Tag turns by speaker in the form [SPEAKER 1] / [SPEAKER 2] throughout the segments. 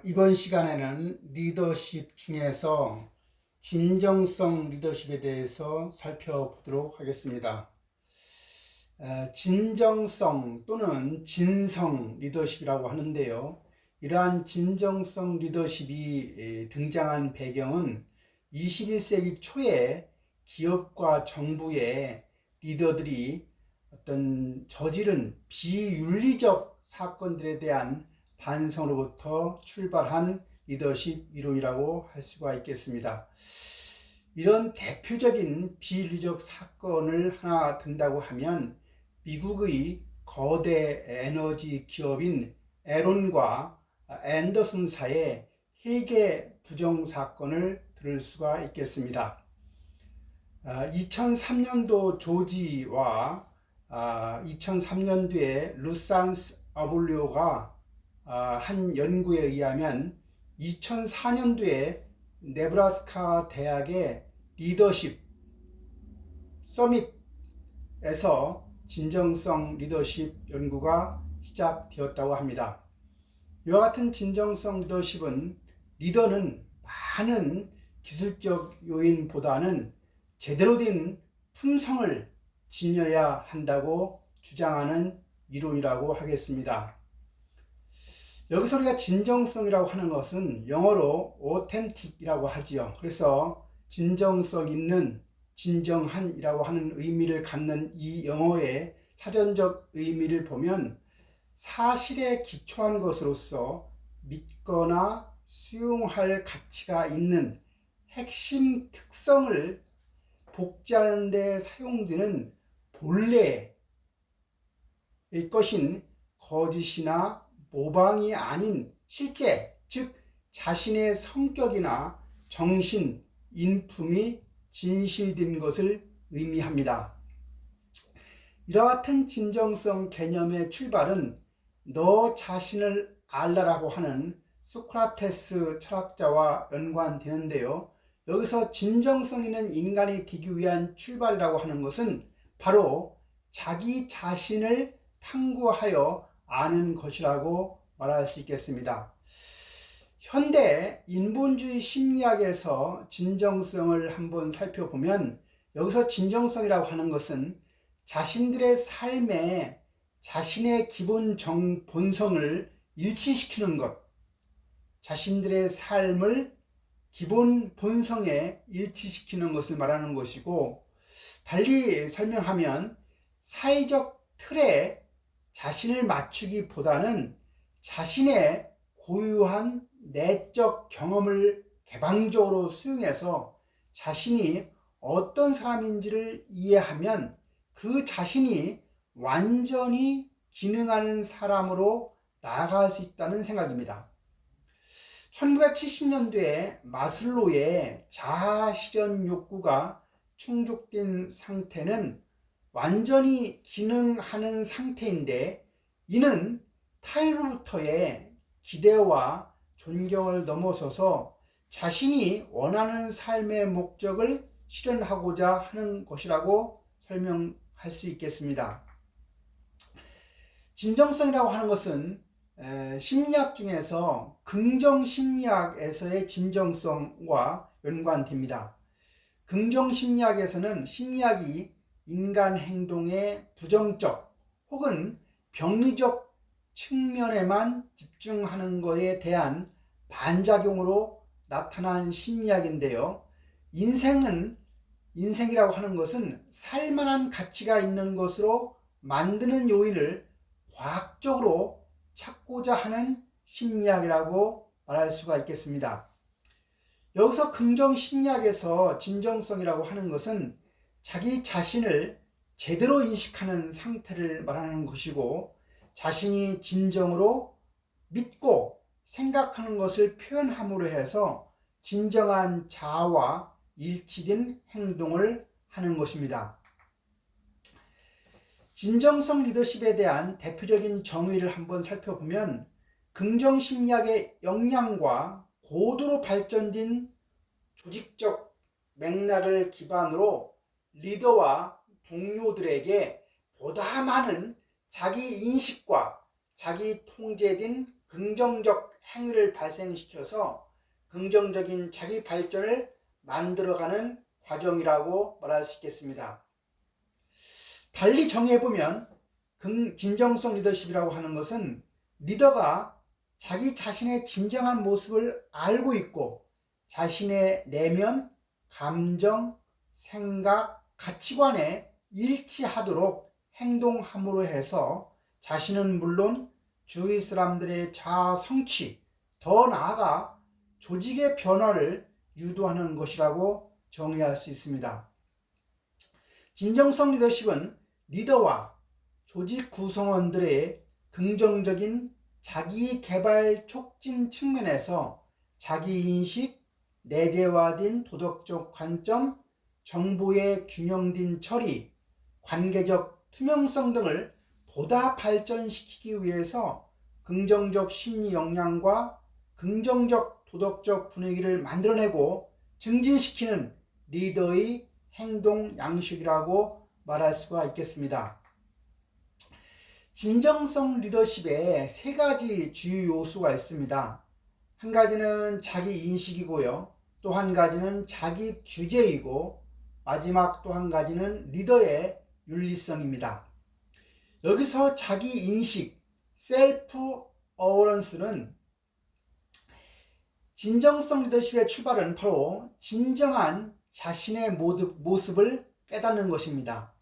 [SPEAKER 1] 이번 시간에는 리더십 중에서 진정성 리더십에 대해서 살펴보도록 하겠습니다. 진정성 또는 진성 리더십이라고 하는데요. 이러한 진정성 리더십이 등장한 배경은 21세기 초에 기업과 정부의 리더들이 어떤 저지른 비윤리적 사건들에 대한 반성으로부터 출발한 리더십 이론이라고 할 수가 있겠습니다. 이런 대표적인 비윤리적 사건을 하나 든다고 하면 미국의 거대 에너지 기업인 에론과 앤더슨사의 회계 부정 사건을 들을 수가 있겠습니다. 2003년도 조지와 2003년도에 루산스 아볼리오가 한 연구에 의하면 2004년도에 네브라스카 대학의 리더십 서밋에서 진정성 리더십 연구가 시작되었다고 합니다. 이와 같은 진정성 리더는 많은 기술적 요인보다는 제대로 된 품성을 지녀야 한다고 주장하는 이론이라고 하겠습니다. 여기서 우리가 진정성이라고 하는 것은 영어로 authentic이라고 하지요. 그래서 진정성 있는, 진정한이라고 하는 의미를 갖는 이 영어의 사전적 의미를 보면 사실에 기초한 것으로서 믿거나 수용할 가치가 있는 핵심 특성을 복제하는 데 사용되는 본래의 것인 거짓이나 모방이 아닌 실제, 즉 자신의 성격이나 정신, 인품이 진실된 것을 의미합니다. 이와 같은 진정성 개념의 출발은 너 자신을 알라라고 하는 소크라테스 철학자와 연관되는데요. 여기서 진정성 있는 인간이 되기 위한 출발이라고 하는 것은 바로 자기 자신을 탐구하여 아는 것이라고 말할 수 있겠습니다. 현대 인본주의 심리학에서 진정성을 한번 살펴보면 여기서 진정성이라고 하는 것은 자신들의 삶에 자신의 기본 본성을 일치시키는 것, 자신들의 삶을 기본 본성에 일치시키는 것을 말하는 것이고, 달리 설명하면 사회적 틀에 자신을 맞추기보다는 자신의 고유한 내적 경험을 개방적으로 수용해서 자신이 어떤 사람인지를 이해하면 그 자신이 완전히 기능하는 사람으로 나아갈 수 있다는 생각입니다. 1970년도에 마슬로의 자아 실현 욕구가 충족된 상태는 완전히 기능하는 상태인데, 이는 타인으로부터의 기대와 존경을 넘어서서 자신이 원하는 삶의 목적을 실현하고자 하는 것이라고 설명할 수 있겠습니다. 진정성이라고 하는 것은 심리학 중에서 긍정심리학에서의 진정성과 연관됩니다. 긍정심리학에서는 심리학이 인간 행동의 부정적 혹은 병리적 측면에만 집중하는 것에 대한 반작용으로 나타난 심리학인데요. 인생이라고 하는 것은 살만한 가치가 있는 것으로 만드는 요인을 과학적으로 찾고자 하는 심리학이라고 말할 수가 있겠습니다. 여기서 긍정심리학에서 진정성이라고 하는 것은 자기 자신을 제대로 인식하는 상태를 말하는 것이고, 자신이 진정으로 믿고 생각하는 것을 표현함으로 해서 진정한 자아와 일치된 행동을 하는 것입니다. 진정성 리더십에 대한 대표적인 정의를 한번 살펴보면 긍정심리학의 역량과 고도로 발전된 조직적 맥락을 기반으로 리더와 동료들에게 보다 많은 자기 인식과 자기 통제된 긍정적 행위를 발생시켜서 긍정적인 자기 발전을 만들어가는 과정이라고 말할 수 있겠습니다. 달리 정의해보면 진정성 리더십이라고 하는 것은 리더가 자기 자신의 진정한 모습을 알고 있고 자신의 내면, 감정, 생각, 가치관에 일치하도록 행동함으로 해서 자신은 물론 주위 사람들의 자아 성취, 더 나아가 조직의 변화를 유도하는 것이라고 정의할 수 있습니다. 진정성 리더십은 리더와 조직 구성원들의 긍정적인 자기 개발 촉진 측면에서 자기인식, 내재화된 도덕적 관점, 정보의 균형된 처리, 관계적 투명성 등을 보다 발전시키기 위해서 긍정적 심리 역량과 긍정적 도덕적 분위기를 만들어내고 증진시키는 리더의 행동 양식이라고 말할 수가 있겠습니다. 진정성 리더십에 세 가지 주요 요소가 있습니다. 한 가지는 자기 인식이고요. 또 한 가지는 자기 규제이고 마지막 또 한 가지는 리더의 윤리성입니다. 여기서 자기 인식, 셀프 어워런스는 진정성 리더십의 출발은 바로 진정한 자신의 모습을 깨닫는 것입니다.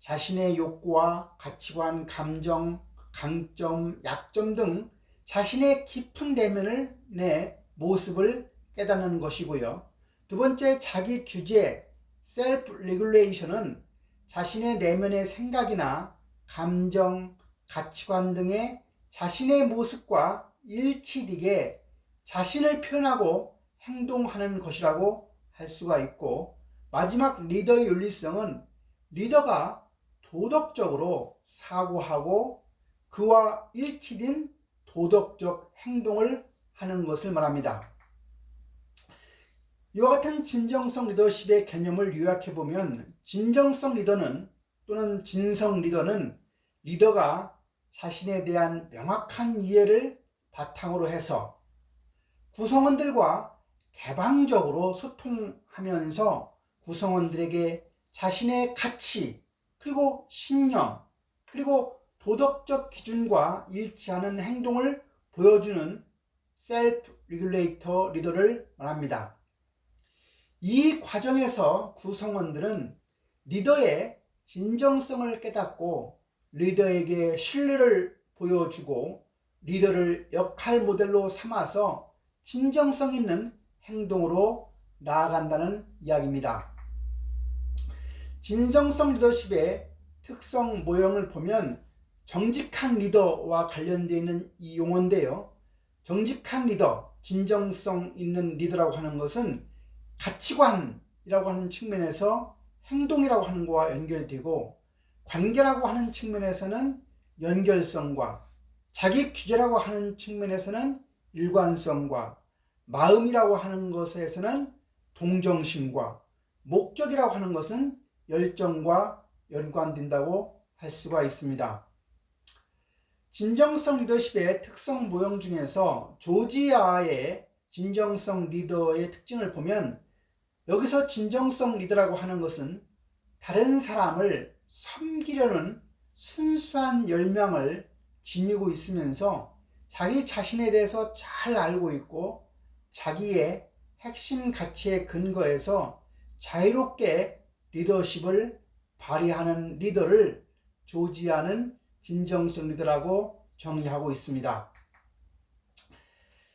[SPEAKER 1] 자신의 욕구와 가치관, 감정, 강점, 약점 등 자신의 깊은 내면을 내 모습을 깨닫는 것이고요. 두 번째, 자기 규제, 셀프 레귤레이션은 자신의 내면의 생각이나 감정, 가치관 등의 자신의 모습과 일치되게 자신을 표현하고 행동하는 것이라고 할 수가 있고, 마지막 리더의 윤리성은 리더가 도덕적으로 사고하고 그와 일치된 도덕적 행동을 하는 것을 말합니다. 이와 같은 진정성 리더십의 개념을 요약해보면 진정성 리더는 또는 진성 리더는 리더가 자신에 대한 명확한 이해를 바탕으로 해서 구성원들과 개방적으로 소통하면서 구성원들에게 자신의 가치 그리고 신념 그리고 도덕적 기준과 일치하는 행동을 보여주는 셀프 레귤레이터 리더를 말합니다. 이 과정에서 구성원들은 리더의 진정성을 깨닫고 리더에게 신뢰를 보여주고 리더를 역할 모델로 삼아서 진정성 있는 행동으로 나아간다는 이야기입니다. 진정성 리더십의 특성 모형을 보면 정직한 리더와 관련되어 있는 이 용어인데요. 정직한 리더, 진정성 있는 리더라고 하는 것은 가치관이라고 하는 측면에서 행동이라고 하는 것과 연결되고 관계라고 하는 측면에서는 연결성과 자기 규제라고 하는 측면에서는 일관성과 마음이라고 하는 것에서는 동정심과 목적이라고 하는 것은 열정과 연관된다고 할 수가 있습니다. 진정성 리더십의 특성 모형 중에서 조지아의 진정성 리더의 특징을 보면 여기서 진정성 리더라고 하는 것은 다른 사람을 섬기려는 순수한 열망을 지니고 있으면서 자기 자신에 대해서 잘 알고 있고 자기의 핵심 가치에 근거해서 자유롭게 리더십을 발휘하는 리더를 조지아는 진정성 리더라고 정의하고 있습니다.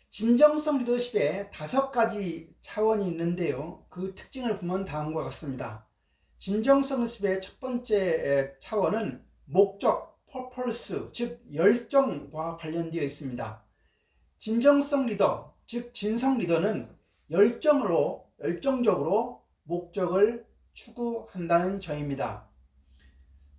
[SPEAKER 1] 진정성 리더십에 5가지 차원이 있는데요. 그 특징을 보면 다음과 같습니다. 진정성 리더십의 첫 번째 차원은 목적, purpose, 즉 열정과 관련되어 있습니다. 진정성 리더, 즉 진성 리더는 열정적으로 목적을 추구한다는 점입니다.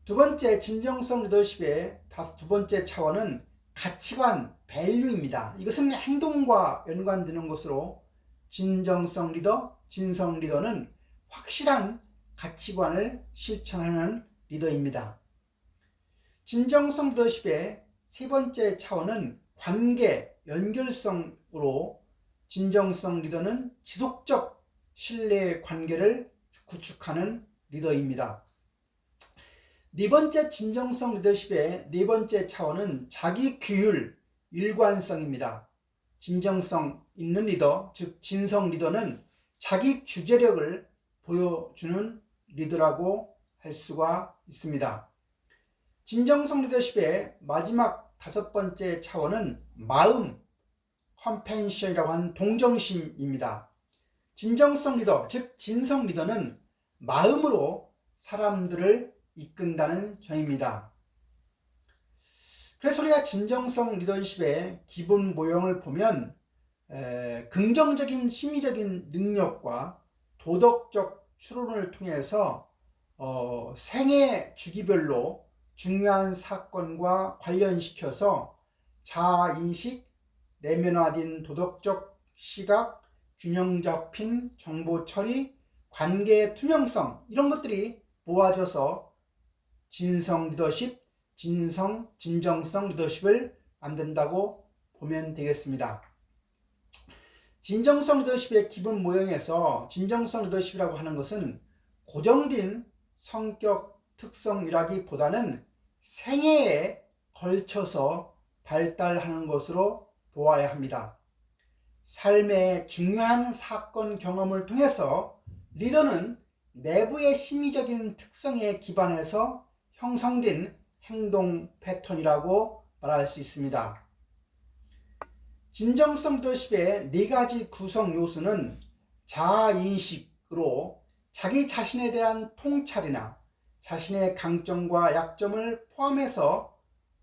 [SPEAKER 1] 두 번째, 진정성 리더십의 두 번째 차원은 가치관, value입니다. 이것은 행동과 연관되는 것으로 진정성 리더, 진성 리더는 확실한 가치관을 실천하는 리더입니다. 진정성 리더십의 세 번째 차원은 관계, 연결성으로 진정성 리더는 지속적 신뢰 관계를 구축하는 리더입니다. 네 번째 진정성 리더십의 네 번째 차원은 자기 규율, 일관성입니다. 진정성 있는 리더, 즉 진성 리더는 자기 규제력을 보여주는 리더라고 할 수가 있습니다. 진정성 리더십의 마지막 다섯 번째 차원은 마음, 컴패션이라고 하는 동정심입니다. 진정성 리더, 즉 진성 리더는 마음으로 사람들을 이끈다는 점입니다. 그래서 우리가 진정성 리더십의 기본 모형을 보면 긍정적인 심리적인 능력과 도덕적 추론을 통해서 생애 주기별로 중요한 사건과 관련시켜서 자아인식, 내면화된 도덕적 시각, 균형 잡힌 정보 처리, 관계의 투명성, 이런 것들이 모아져서 진성 리더십, 진정성 리더십을 만든다고 보면 되겠습니다. 진정성 리더십의 기본 모형에서 진정성 리더십이라고 하는 것은 고정된 성격 특성이라기보다는 생애에 걸쳐서 발달하는 것으로 보아야 합니다. 삶의 중요한 사건 경험을 통해서 리더는 내부의 심리적인 특성에 기반해서 형성된 행동 패턴이라고 말할 수 있습니다. 진정성 리더십의 네 가지 구성 요소는 자아인식으로 자기 자신에 대한 통찰이나 자신의 강점과 약점을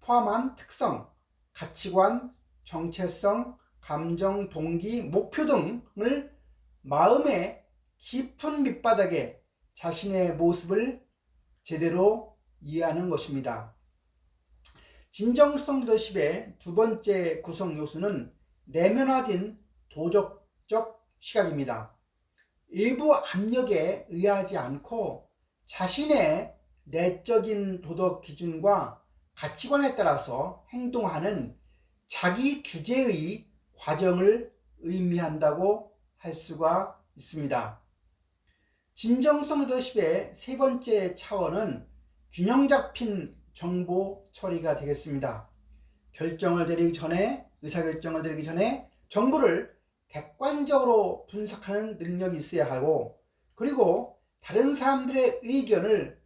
[SPEAKER 1] 포함한 특성, 가치관, 정체성, 감정, 동기, 목표 등을 마음의 깊은 밑바닥에 자신의 모습을 제대로 이해하는 것입니다. 진정성 리더십의 두 번째 구성 요소는 내면화된 도덕적 시각입니다. 일부 압력에 의하지 않고 자신의 내적인 도덕 기준과 가치관에 따라서 행동하는 자기 규제의 과정을 의미한다고 할 수가 있습니다. 진정성 리더십의 세 번째 차원은 균형 잡힌 정보 처리가 되겠습니다. 의사결정을 내리기 전에 정보를 객관적으로 분석하는 능력이 있어야 하고, 그리고 다른 사람들의 의견을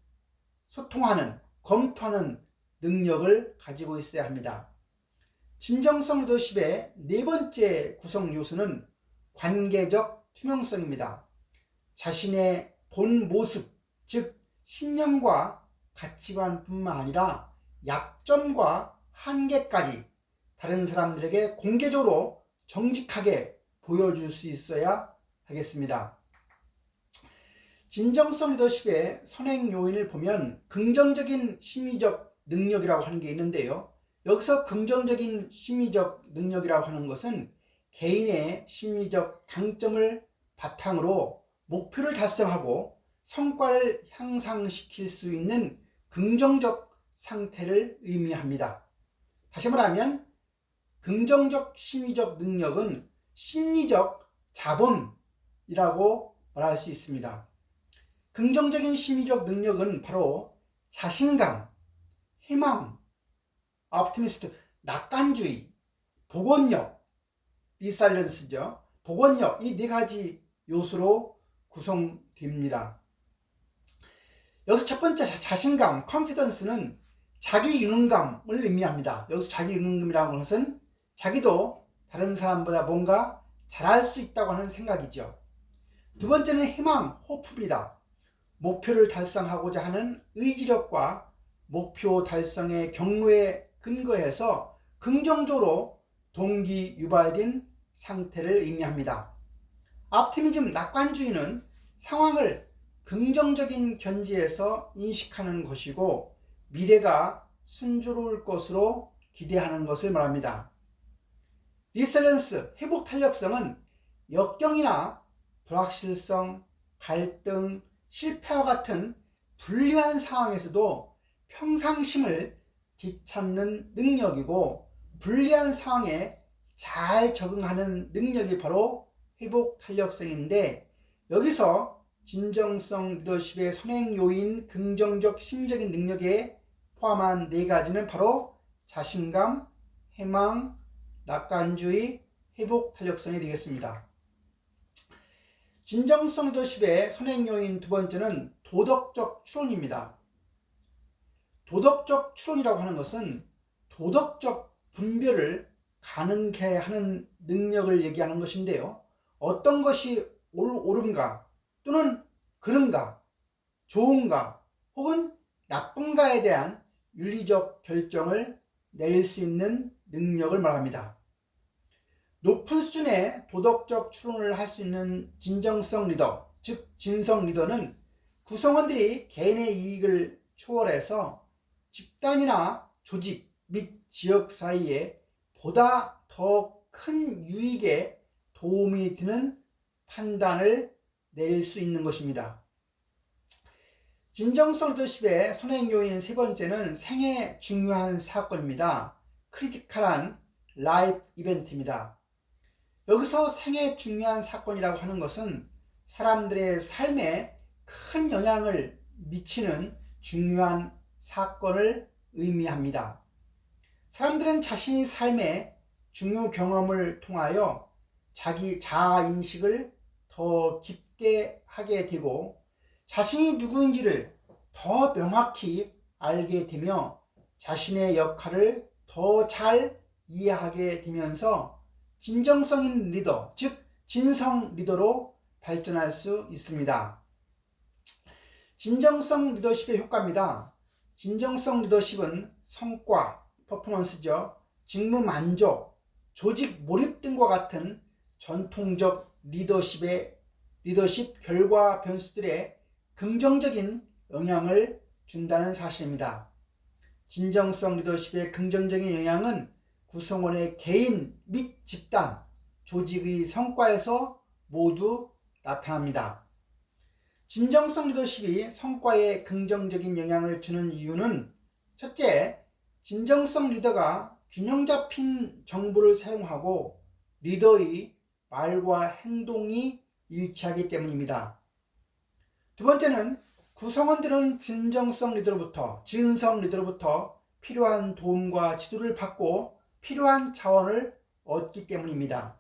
[SPEAKER 1] 소통하는, 검토하는 능력을 가지고 있어야 합니다. 진정성 리더십의 네 번째 구성 요소는 관계적 투명성입니다. 자신의 본 모습, 즉 신념과 가치관뿐만 아니라 약점과 한계까지 다른 사람들에게 공개적으로 정직하게 보여줄 수 있어야 하겠습니다. 진정성 리더십의 선행 요인을 보면 긍정적인 심리적 능력이라고 하는 게 있는데요. 여기서 긍정적인 심리적 능력이라고 하는 것은 개인의 심리적 강점을 바탕으로 목표를 달성하고 성과를 향상시킬 수 있는 긍정적 상태를 의미합니다. 다시 말하면 긍정적 심리적 능력은 심리적 자본이라고 말할 수 있습니다. 긍정적인 심리적 능력은 바로 자신감, 희망, optimistic, 낙관주의, 복원력, resilience죠. 복원력, 이 네 가지 요소로 구성됩니다. 여기서 첫 번째 자신감, confidence는 자기 유능감을 의미합니다. 여기서 자기 유능감이라는 것은 자기도 다른 사람보다 뭔가 잘할 수 있다고 하는 생각이죠. 두 번째는 희망, hope입니다. 목표를 달성하고자 하는 의지력과 목표 달성의 경로에 근거해서 긍정적으로 동기 유발된 상태를 의미합니다. optimism, 낙관주의는 상황을 긍정적인 견지에서 인식하는 것이고 미래가 순조로울 것으로 기대하는 것을 말합니다. resilience, 회복 탄력성은 역경이나 불확실성, 갈등, 실패와 같은 불리한 상황에서도 평상심을 뒤찾는 능력이고 불리한 상황에 잘 적응하는 능력이 바로 회복 탄력성인데, 여기서 진정성 리더십의 선행 요인 긍정적 심적인 능력에 포함한 네 가지는 바로 자신감, 희망, 낙관주의, 회복 탄력성이 되겠습니다. 진정성 리더십의 선행 요인 두 번째는 도덕적 추론입니다. 도덕적 추론이라고 하는 것은 도덕적 분별을 가능케 하는 능력을 얘기하는 것인데요. 어떤 것이 옳은가 또는 그른가, 좋은가 혹은 나쁜가에 대한 윤리적 결정을 내릴 수 있는 능력을 말합니다. 높은 수준의 도덕적 추론을 할 수 있는 진정성 리더, 즉 진성 리더는 구성원들이 개인의 이익을 초월해서 집단이나 조직 및 지역 사이에 보다 더 큰 유익에 도움이 되는 판단을 내릴 수 있는 것입니다. 진정성 리더십의 선행 요인 세 번째는 생애 중요한 사건입니다. 크리티컬한 라이프 이벤트입니다. 여기서 생애 중요한 사건이라고 하는 것은 사람들의 삶에 큰 영향을 미치는 중요한 사건을 의미합니다. 사람들은 자신의 삶의 중요 경험을 통하여 자기 자아인식을 더 깊게 하게 되고 자신이 누구인지를 더 명확히 알게 되며 자신의 역할을 더 잘 이해하게 되면서 진정성 있는 리더, 즉 진성 리더로 발전할 수 있습니다. 진정성 리더십의 효과입니다. 진정성 리더십은 성과, 퍼포먼스죠. 직무 만족, 조직 몰입 등과 같은 전통적 리더십 결과 변수들에 긍정적인 영향을 준다는 사실입니다. 진정성 리더십의 긍정적인 영향은 구성원의 개인 및 집단, 조직의 성과에서 모두 나타납니다. 진정성 리더십이 성과에 긍정적인 영향을 주는 이유는 첫째, 진정성 리더가 균형 잡힌 정보를 사용하고 리더의 말과 행동이 일치하기 때문입니다. 두 번째는 구성원들은 진정성 리더로부터 필요한 도움과 지도를 받고 필요한 자원을 얻기 때문입니다.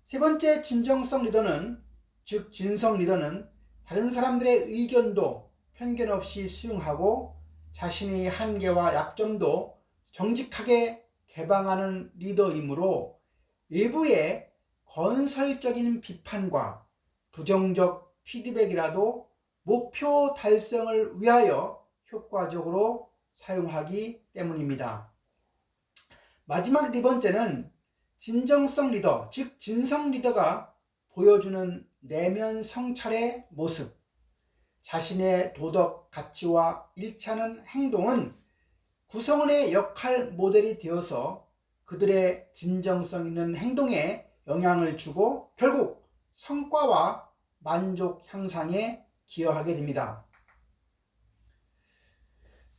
[SPEAKER 1] 세 번째, 진정성 리더는, 즉 진성 리더는 다른 사람들의 의견도 편견 없이 수용하고 자신의 한계와 약점도 정직하게 개방하는 리더이므로 외부의 건설적인 비판과 부정적 피드백이라도 목표 달성을 위하여 효과적으로 사용하기 때문입니다. 마지막 네 번째는 진정성 리더, 즉 진성 리더가 보여주는 내면 성찰의 모습, 자신의 도덕 가치와 일치하는 행동은 구성원의 역할 모델이 되어서 그들의 진정성 있는 행동에 영향을 주고 결국 성과와 만족 향상에 기여하게 됩니다.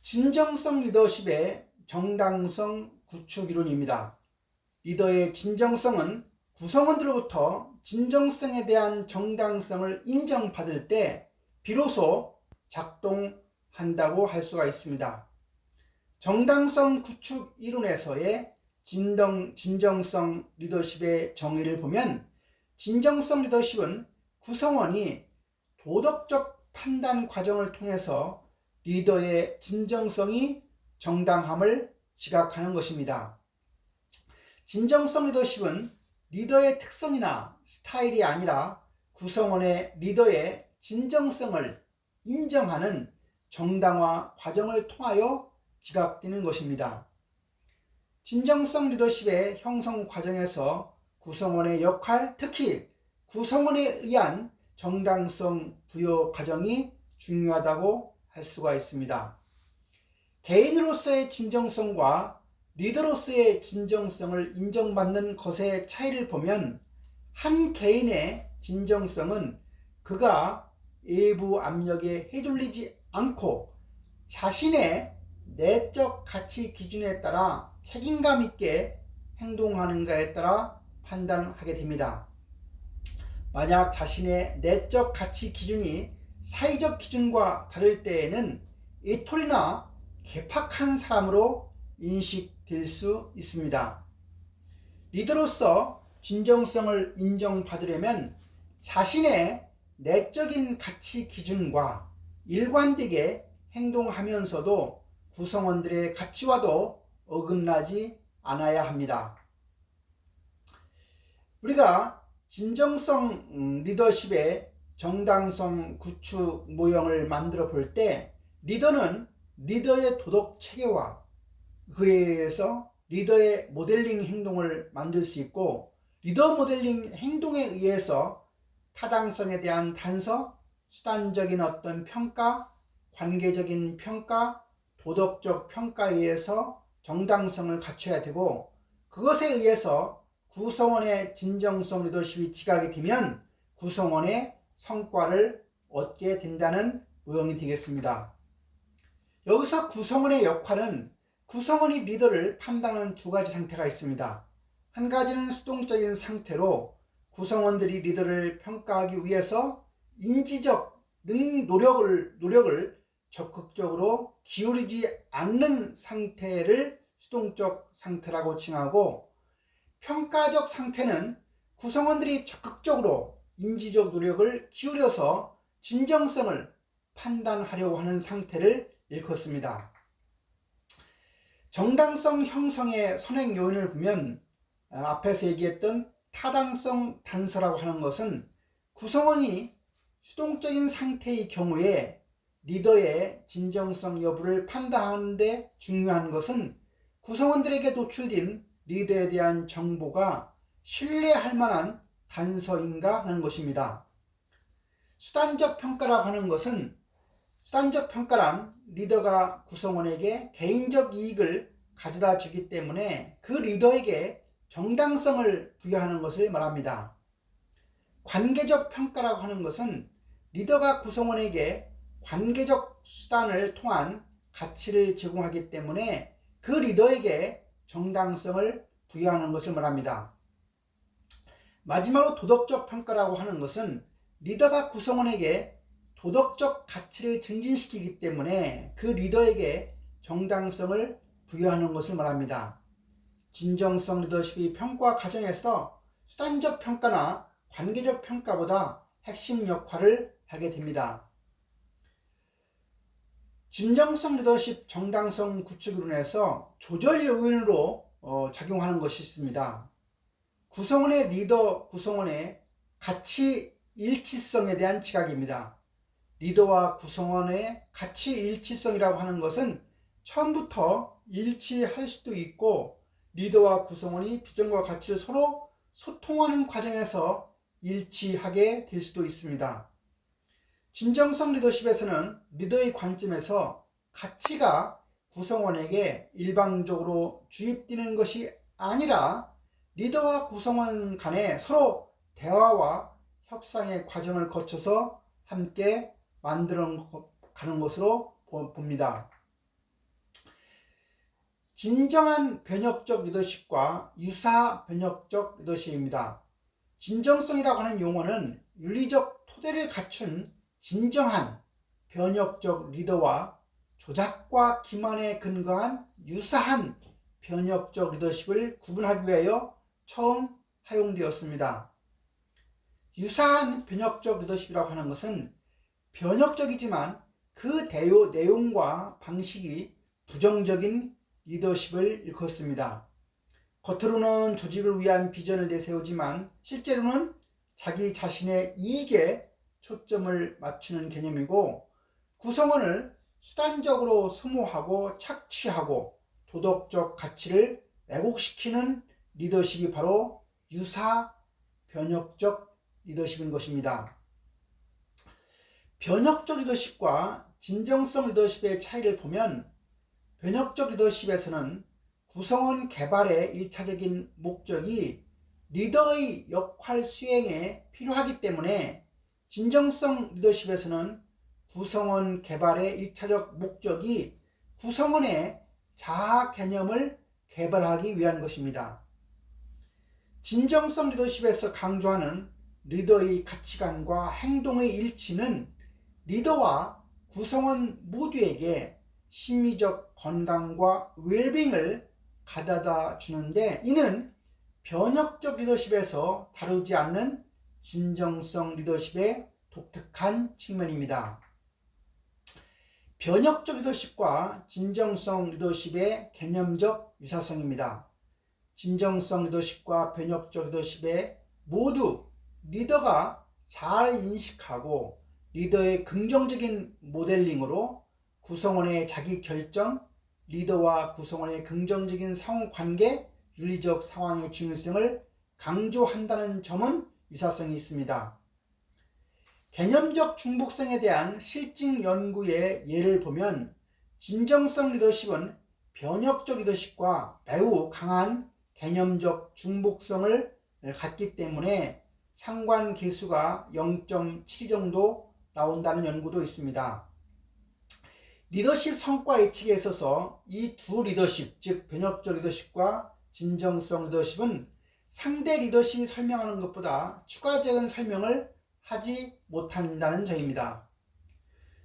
[SPEAKER 1] 진정성 리더십의 정당성 구축 이론입니다. 리더의 진정성은 구성원들로부터 진정성에 대한 정당성을 인정받을 때 비로소 작동한다고 할 수가 있습니다. 정당성 구축 이론에서의 진정성 리더십의 정의를 보면 진정성 리더십은 구성원이 도덕적 판단 과정을 통해서 리더의 진정성이 정당함을 지각하는 것입니다. 진정성 리더십은 리더의 특성이나 스타일이 아니라 구성원의 리더의 진정성을 인정하는 정당화 과정을 통하여 지각되는 것입니다. 진정성 리더십의 형성 과정에서 구성원의 역할, 특히 구성원에 의한 정당성 부여 과정이 중요하다고 할 수가 있습니다. 개인으로서의 진정성과 리더로서의 진정성을 인정받는 것의 차이를 보면 한 개인의 진정성은 그가 외부 압력에 휘둘리지 않고 자신의 내적 가치 기준에 따라 책임감 있게 행동하는가에 따라 판단하게 됩니다. 만약 자신의 내적 가치 기준이 사회적 기준과 다를 때에는 이토리나 괴팍한 사람으로 인식될 수 있습니다. 리더로서 진정성을 인정받으려면 자신의 내적인 가치 기준과 일관되게 행동하면서도 구성원들의 가치와도 어긋나지 않아야 합니다. 우리가 진정성 리더십의 정당성 구축 모형을 만들어 볼 때 리더는 리더의 도덕 체계와 그에 의해서 리더의 모델링 행동을 만들 수 있고, 리더 모델링 행동에 의해서 타당성에 대한 단서, 수단적인 어떤 평가, 관계적인 평가, 도덕적 평가에 의해서 정당성을 갖춰야 되고, 그것에 의해서 구성원의 진정성 리더십이 지각이 되면 구성원의 성과를 얻게 된다는 모형이 되겠습니다. 여기서 구성원의 역할은 구성원이 리더를 판단하는 두 가지 상태가 있습니다. 한 가지는 수동적인 상태로 구성원들이 리더를 평가하기 위해서 인지적 노력을 적극적으로 기울이지 않는 상태를 수동적 상태라고 칭하고, 평가적 상태는 구성원들이 적극적으로 인지적 노력을 기울여서 진정성을 판단하려고 하는 상태를 일컫습니다. 정당성 형성의 선행 요인을 보면 앞에서 얘기했던 타당성 단서라고 하는 것은 구성원이 수동적인 상태의 경우에 리더의 진정성 여부를 판단하는 데 중요한 것은 구성원들에게 도출된 리더에 대한 정보가 신뢰할 만한 단서인가 하는 것입니다. 수단적 평가라고 하는 것은, 수단적 평가란 리더가 구성원에게 개인적 이익을 가져다 주기 때문에 그 리더에게 정당성을 부여하는 것을 말합니다. 관계적 평가라고 하는 것은 리더가 구성원에게 관계적 수단을 통한 가치를 제공하기 때문에 그 리더에게 정당성을 부여하는 것을 말합니다. 마지막으로 도덕적 평가라고 하는 것은 리더가 구성원에게 도덕적 가치를 증진시키기 때문에 그 리더에게 정당성을 부여하는 것을 말합니다. 진정성 리더십의 평가 과정에서 수단적 평가나 관계적 평가보다 핵심 역할을 하게 됩니다. 진정성 리더십 정당성 구축론에서 조절 요인으로 작용하는 것이 있습니다. 구성원의 리더 구성원의 가치 일치성에 대한 지각입니다. 리더와 구성원의 가치 일치성이라고 하는 것은 처음부터 일치할 수도 있고, 리더와 구성원이 비전과 가치를 서로 소통하는 과정에서 일치하게 될 수도 있습니다. 진정성 리더십에서는 리더의 관점에서 가치가 구성원에게 일방적으로 주입되는 것이 아니라 리더와 구성원 간에 서로 대화와 협상의 과정을 거쳐서 함께 만들어 가는 것으로 봅니다. 진정한 변혁적 리더십과 유사 변혁적 리더십입니다. 진정성이라고 하는 용어는 윤리적 토대를 갖춘 진정한 변혁적 리더와 조작과 기만에 근거한 유사한 변혁적 리더십을 구분하기 위하여 처음 사용되었습니다. 유사한 변혁적 리더십이라고 하는 것은 변혁적이지만 그 내용과 방식이 부정적인 리더십을 일컫습니다. 겉으로는 조직을 위한 비전을 내세우지만 실제로는 자기 자신의 이익에 초점을 맞추는 개념이고, 구성원을 수단적으로 소모하고 착취하고 도덕적 가치를 왜곡시키는 리더십이 바로 유사 변혁적 리더십인 것입니다. 변혁적 리더십과 진정성 리더십의 차이를 보면, 변혁적 리더십에서는 구성원 개발의 1차적인 목적이 리더의 역할 수행에 필요하기 때문에, 진정성 리더십에서는 구성원 개발의 1차적 목적이 구성원의 자아 개념을 개발하기 위한 것입니다. 진정성 리더십에서 강조하는 리더의 가치관과 행동의 일치는 리더와 구성원 모두에게 심리적 건강과 웰빙을 가져다 주는데, 이는 변혁적 리더십에서 다루지 않는 진정성 리더십의 독특한 측면입니다. 변혁적 리더십과 진정성 리더십의 개념적 유사성입니다. 진정성 리더십과 변혁적 리더십에 모두 리더가 잘 인식하고 리더의 긍정적인 모델링으로 구성원의 자기 결정, 리더와 구성원의 긍정적인 상호관계, 윤리적 상황의 중요성을 강조한다는 점은 유사성이 있습니다. 개념적 중복성에 대한 실증 연구의 예를 보면 진정성 리더십은 변혁적 리더십과 매우 강한 개념적 중복성을 갖기 때문에 상관계수가 0.7 정도 나온다는 연구도 있습니다. 리더십 성과 예측에 있어서 이 두 리더십, 즉 변혁적 리더십과 진정성 리더십은 상대 리더십이 설명하는 것보다 추가적인 설명을 하지 못한다는 점입니다.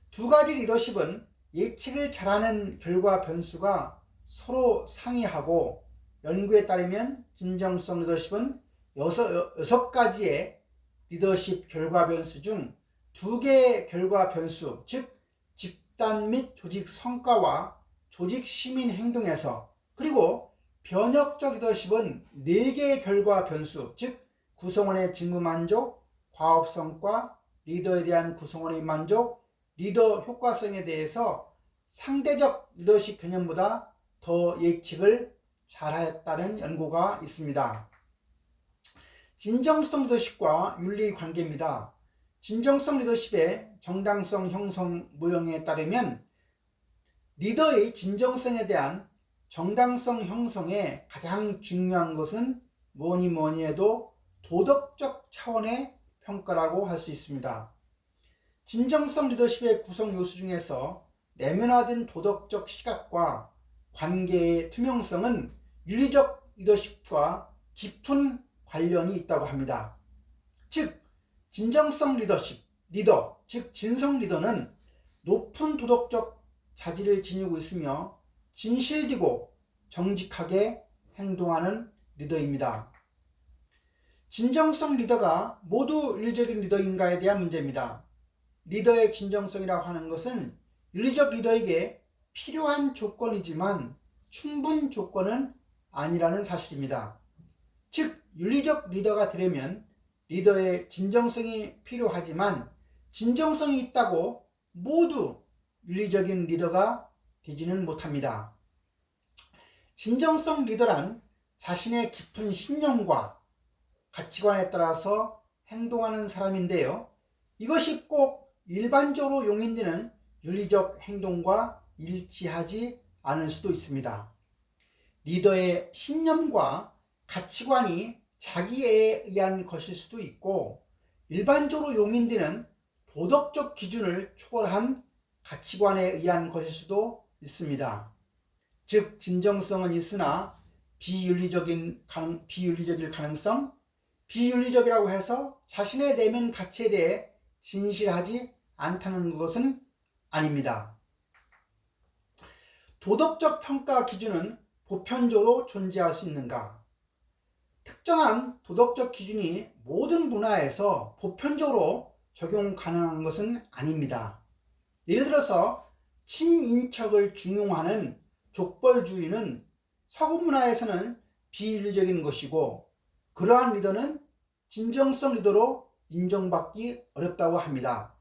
[SPEAKER 1] 두 가지 리더십은 예측을 잘하는 결과 변수가 서로 상이하고, 연구에 따르면 진정성 리더십은 6가지의 리더십 결과 변수 중 2개의 결과 변수, 즉 집단 및 조직 성과와 조직 시민 행동에서, 그리고 변혁적 리더십은 4개의 결과 변수, 즉 구성원의 직무 만족, 과업 성과, 리더에 대한 구성원의 만족, 리더 효과성에 대해서 상대적 리더십 개념보다 더 예측을 잘했다는 연구가 있습니다. 진정성 리더십과 윤리 관계입니다. 진정성 리더십의 정당성 형성 모형에 따르면 리더의 진정성에 대한 정당성 형성에 가장 중요한 것은 뭐니 해도 도덕적 차원의 평가라고 할 수 있습니다. 진정성 리더십의 구성 요소 중에서 내면화된 도덕적 시각과 관계의 투명성은 윤리적 리더십과 깊은 관련이 있다고 합니다. 즉 진정성 리더, 즉 진성 리더는 높은 도덕적 자질을 지니고 있으며 진실되고 정직하게 행동하는 리더입니다. 진정성 리더가 모두 윤리적인 리더인가에 대한 문제입니다. 리더의 진정성이라고 하는 것은 윤리적 리더에게 필요한 조건이지만 충분 조건은 아니라는 사실입니다. 즉 윤리적 리더가 되려면 리더의 진정성이 필요하지만 진정성이 있다고 모두 윤리적인 리더가 되지는 못합니다. 진정성 리더란 자신의 깊은 신념과 가치관에 따라서 행동하는 사람인데요, 이것이 꼭 일반적으로 용인되는 윤리적 행동과 일치하지 않을 수도 있습니다. 리더의 신념과 가치관이 자기에 의한 것일 수도 있고, 일반적으로 용인되는 도덕적 기준을 초월한 가치관에 의한 것일 수도 있습니다. 즉 진정성은 있으나 비윤리적일 가능성, 비윤리적이라고 해서 자신의 내면 가치에 대해 진실하지 않다는 것은 아닙니다. 도덕적 평가 기준은 보편적으로 존재할 수 있는가? 특정한 도덕적 기준이 모든 문화에서 보편적으로 적용 가능한 것은 아닙니다. 예를 들어서 친인척을 중용하는 족벌주의는 서구 문화에서는 비윤리적인 것이고, 그러한 리더는 진정성 리더로 인정받기 어렵다고 합니다.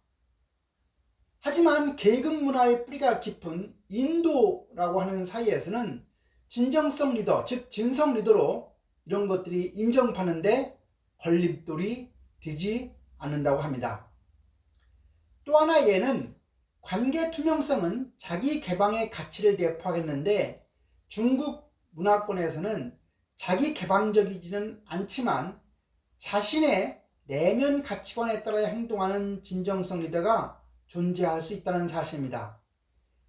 [SPEAKER 1] 하지만 계급 문화의 뿌리가 깊은 인도라고 하는 사이에서는 진정성 리더, 즉 진성 리더로 이런 것들이 인정받는데 걸림돌이 되지 않는다고 합니다. 또 하나 예는 관계 투명성은 자기 개방의 가치를 내포하겠는데, 중국 문화권에서는 자기 개방적이지는 않지만 자신의 내면 가치관에 따라 행동하는 진정성 리더가 존재할 수 있다는 사실입니다.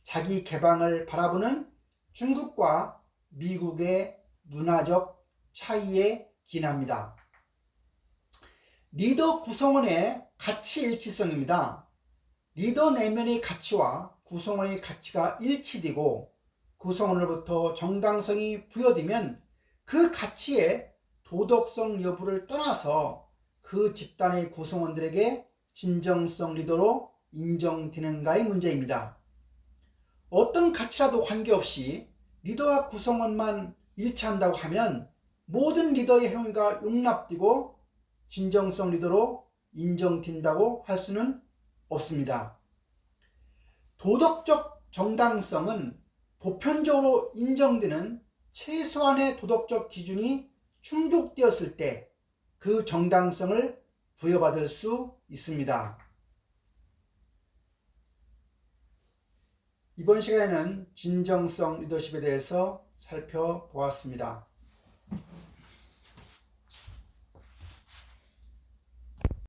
[SPEAKER 1] 자기 개방을 바라보는 중국과 미국의 문화적 차이에 기인합니다. 리더 구성원의 가치 일치성입니다. 리더 내면의 가치와 구성원의 가치가 일치되고 구성원으로부터 정당성이 부여되면 그 가치의 도덕성 여부를 떠나서 그 집단의 구성원들에게 진정성 리더로 인정되는가의 문제입니다. 어떤 가치라도 관계없이 리더와 구성원만 일치한다고 하면 모든 리더의 행위가 용납되고 진정성 리더로 인정된다고 할 수는 없습니다. 도덕적 정당성은 보편적으로 인정되는 최소한의 도덕적 기준이 충족되었을 때 그 정당성을 부여받을 수 있습니다. 이번 시간에는 진정성 리더십에 대해서 살펴보았습니다.